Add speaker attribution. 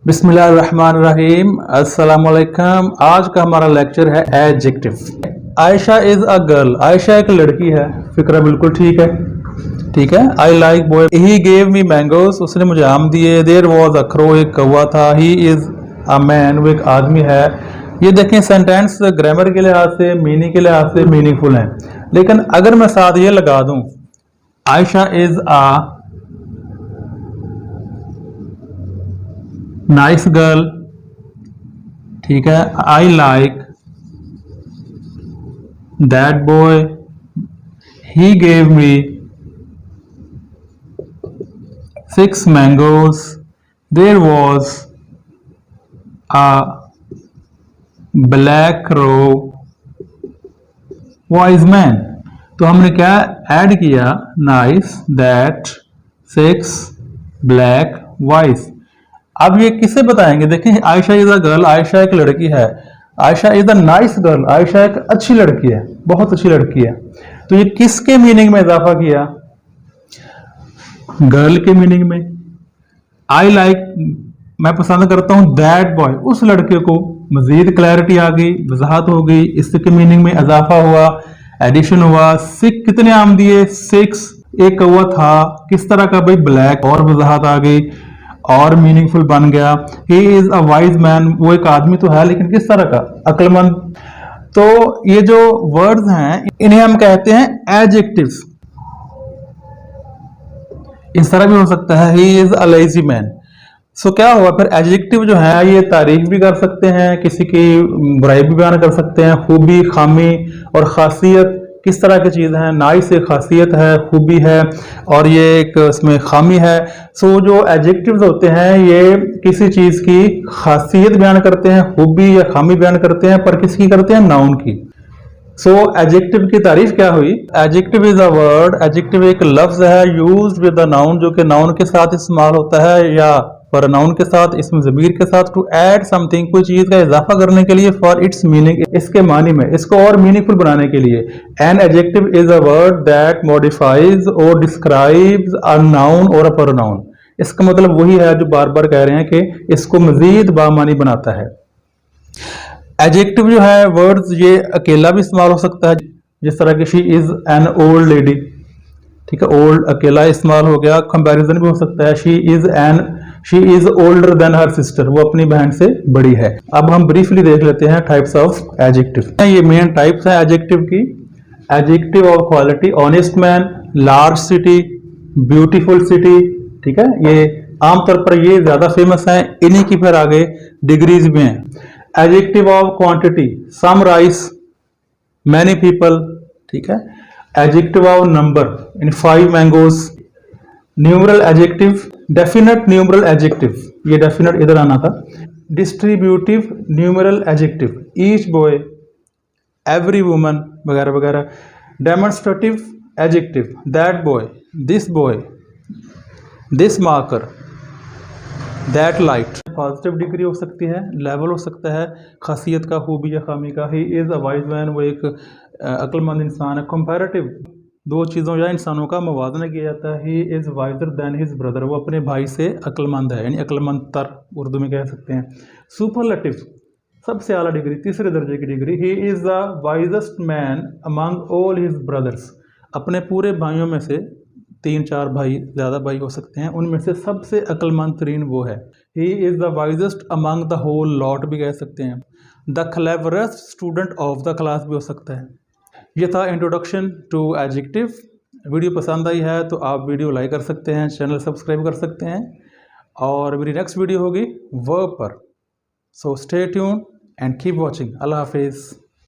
Speaker 1: बिस्मिल्लाहिर्रहमानिर्रहीम। अस्सलाम वालेकुम। आज का हमारा लेक्चर है adjective. Ayesha is a girl. Ayesha एक लड़की है। फिक्रा बिल्कुल ठीक है, ठीक है। I like boy. He gave me mangoes. उसने मुझे आम दिए। There was a crow. एक कौवा था। He is a man. वो एक आदमी है। ये देखें, सेंटेंस ग्रामर के लिहाज से, मीनिंग के लिहाज से मीनिंगफुल हैं, लेकिन अगर मैं साथ ये लगा दूं Ayesha is a nice girl, ठीक है, I like that boy, he gave me 6 mangoes, there was a black crow wise man. तो हमने क्या ऐड किया? Nice, that, 6, black, wise. अब ये किसे बताएंगे? देखें, Ayesha is a girl, Ayesha एक लड़की है। Ayesha is a nice girl, Ayesha एक अच्छी लड़की है, बहुत अच्छी लड़की है। तो ये किसके मीनिंग में इजाफा किया? गर्ल के मीनिंग में। आई लाइक, मैं पसंद करता हूं दैट बॉय, उस लड़के को। मजीद क्लैरिटी आ गई, वजाहत हो गई, इसके मीनिंग में इजाफा हुआ, एडिशन हुआ। सिक्स, कितने आम दिए? 6। एक कौवा था, किस तरह का भाई? ब्लैक। और वजाहत आ गई और मीनिंगफुल बन गया। ही इज अ वाइज मैन, वो एक आदमी तो है, लेकिन किस तरह का? अक्लमंद। तो ये जो वर्ड्स हैं इन्हें हम कहते हैं एडजेक्टिव्स। इस तरह भी हो सकता है, he is a lazy man. So क्या हुआ फिर? एडजेक्टिव जो है ये तारीफ भी कर सकते हैं, किसी की बुराई भी बयान कर सकते हैं, खूबी, खामी और खासियत। किस तरह की चीज़ है? नाइस एक खासियत है, खूबी है, और ये एक इसमें खामी है। सो जो एडजेक्टिव्स होते हैं ये किसी चीज़ की खासियत बयान करते हैं, खूबी या खामी बयान करते हैं, पर किसकी करते हैं? नाउन की। सो एडजेक्टिव की तारीफ क्या हुई? Adjective is a word, adjective एक लफ्ज है यूज्ड विद द नाउन, जो कि नाउन के साथ इस्तेमाल होता है या प्रोनाउन के साथ, इसमें ज़मीर के साथ, टू ऐड समथिंग, कोई चीज का इजाफा करने के लिए, फॉर इट्स मीनिंग, इसके मानी में, इसको और मीनिंगफुल बनाने के लिए। An adjective is a word that modifies और डिस्क्राइब्स अ नाउन और अ प्रोनाउन। इसका मतलब वही है जो बार बार कह रहे हैं कि इसको मजीद बामानी बनाता है। एडजेक्टिव जो है वर्ड्स, ये अकेला भी इस्तेमाल हो सकता है, जिस तरह की she is an old lady, ठीक है, ओल्ड अकेला इस्तेमाल हो गया। कंपैरिजन भी हो सकता है, she is older than her sister, वो अपनी बहन से बड़ी है। अब हम ब्रीफली देख लेते हैं टाइप्स ऑफ एडजेक्टिव। ये मेन टाइप्स हैं एडजेक्टिव की। Adjective of quality: honest man, large city, beautiful city, ठीक है, ये आमतौर पर ये ज्यादा फेमस है। इन्हीं की फिर आगे डिग्रीज में है। Adjective of quantity: some rice, many people, ठीक है। Adjective of number: in 5 mangoes. Numeral adjective: definite numeral adjective, ये डेफिनेट इधर आना था। Distributive numeral adjective: each boy, every woman, वगैरह वगैरह। Demonstrative adjective: that boy, this marker, that light. Positive degree हो सकती है, लेवल हो सकता है खासियत का, खूबी या खामी का। ही इज अ वाइज मैन, वो एक अक्लमंद इंसान है। कंपैरेटिव: दो चीज़ों या इंसानों का मुवाजना किया जाता है। He is visor then his brother, वो अपने भाई से अक्लमंद है, यानी अक्लमंद तर उर्दू में कह सकते हैं। सुपरलेटिव: सबसे आला डिग्री, तीसरे दर्जे की degree. He is the wisest man among all his brothers, अपने पूरे भाइयों में से, 3-4 भाई, ज़्यादा भाई हो सकते हैं, उनमें से सबसे अक्लमंद तरीन वो है। He is the wisest among the whole lot भी कह सकते हैं। The cleverest student of the class भी हो सकता है। ये था इंट्रोडक्शन टू एडजेक्टिव। वीडियो पसंद आई है तो आप वीडियो लाइक कर सकते हैं, चैनल सब्सक्राइब कर सकते हैं, और मेरी नेक्स्ट वीडियो होगी वर्ब पर। So stay tune and keep watching. अल्लाह हाफिज़।